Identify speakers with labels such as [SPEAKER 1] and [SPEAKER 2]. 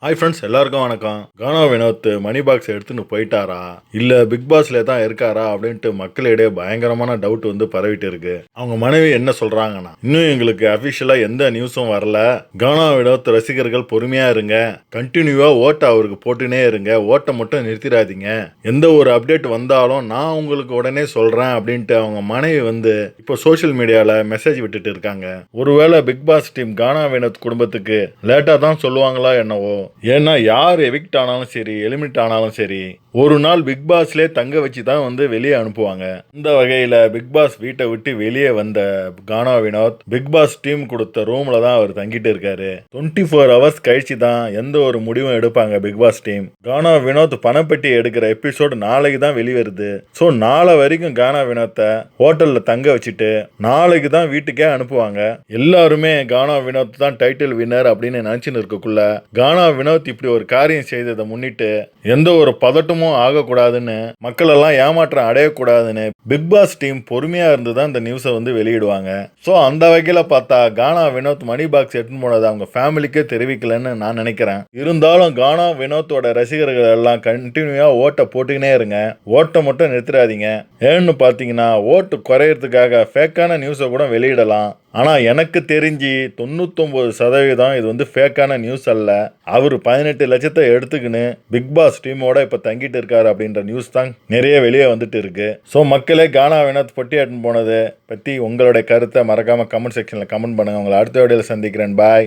[SPEAKER 1] Hi friends, எல்லாருக்கும் வணக்கம். கானா வினோத் மணி box எடுத்துன்னு போயிட்டாரா இல்ல பிக் பாஸ்ல தான் இருக்காரா அப்படின்ட்டு மக்களிடையே பயங்கரமான டவுட் வந்து பரவிட்டு இருக்கு. அவங்க மனைவி என்ன சொல்றாங்கன்னா, இன்னும் எங்களுக்கு அபிஷியலா எந்த நியூஸும் வரல. கானா வினோத் ரசிகர்கள் பொறுமையா இருங்க, கண்டினியூவா ஓட்டை அவருக்கு போட்டுனே இருங்க, ஓட்டை மட்டும் நிறுத்திடாதீங்க, எந்த ஒரு அப்டேட் வந்தாலும் நான் உங்களுக்கு உடனே சொல்றேன் அப்படின்ட்டு அவங்க மனைவி வந்து இப்போ சோஷியல் மீடியால மெசேஜ் விட்டுட்டு இருக்காங்க. ஒருவேளை பிக் பாஸ் டீம் கானா வினோத் குடும்பத்துக்கு லேட்டா தான் சொல்லுவாங்களா என்னவோ. ஏன்னா யார் எவிக்ட் ஆனாலும் சரி, எலிமினேட் ஆனாலும் சரி, ஒரு நாள் பிக் பாஸ்லேயே தங்க வச்சு தான் வந்து வெளியே அனுப்புவாங்க. இந்த வகையில் பிக் பாஸ் வீட்டை விட்டு வெளியே வந்த கானா வினோத் பிக் பாஸ் டீம் கொடுத்த ரூம்ல தான் அவர் தங்கிட்டு இருக்காரு. 24 ஹவர்ஸ் கழிச்சு தான் எந்த ஒரு முடிவும் எடுப்பாங்க பிக் பாஸ் டீம். கானா வினோத் பணப்பெட்டி எடுக்கிற எபிசோடு நாளைக்கு தான் வெளிவருது. ஸோ நாளை வரைக்கும் கானா வினோத்தை ஹோட்டல்ல தங்க வச்சுட்டு நாளைக்கு தான் வீட்டுக்கே அனுப்புவாங்க. எல்லாருமே கானா வினோத் தான் டைட்டில் வின்னர் அப்படின்னு நினைச்சுன்னு இருக்கக்குள்ள கானா வினோத் இப்படி ஒரு காரியம் செய்ததை முன்னிட்டு எந்த ஒரு பதட்டமும் ஆகக்கூடாதுன்னு, மக்கள் எல்லாம் ஏமாற்றம் அடையக்கூடாதுன்னு பிக் பாஸ் டீம் பொறுமையா இருந்து தான் இந்த நியூஸை வந்து வெளியிடுவாங்க. ஸோ அந்த வகையில பார்த்தா கானா வினோத் மணி பாக்ஸ் எடுத்துன்னு போனதை அவங்க ஃபேமிலிக்கே தெரிவிக்கலன்னு நான் நினைக்கிறேன். இருந்தாலும் கானா வினோத்தோட ரசிகர்கள் எல்லாம் கண்டினியூவா ஓட்டை போட்டுக்கினே இருங்க, ஓட்டை மட்டும் நிறுத்திடாதீங்க. ஏன்னு பார்த்தீங்கன்னா ஓட்டு குறையறதுக்காக ஃபேக்கான நியூஸை கூட வெளியிடலாம். ஆனால் எனக்கு தெரிஞ்சு 99% இது வந்து ஃபேக்கான நியூஸ் அல்ல. அவர் 18 லட்சத்தை எடுத்துக்கின்னு பிக் பாஸ் டீமோட இப்போ தங்கிட்டு இருக்காரு அப்படின்ற நியூஸ் தான் நிறைய வெளியே வந்துட்டு இருக்கு. ஸோ மக்களே, கானா வினோத் பொட்டி எடுத்துன்னு போனதை பற்றி உங்களுடைய கருத்தை மறக்காம கமெண்ட் செக்ஷனில் கமெண்ட் பண்ணுங்க. உங்களை அடுத்த வீடியோவில் சந்திக்கிறேன். பாய்.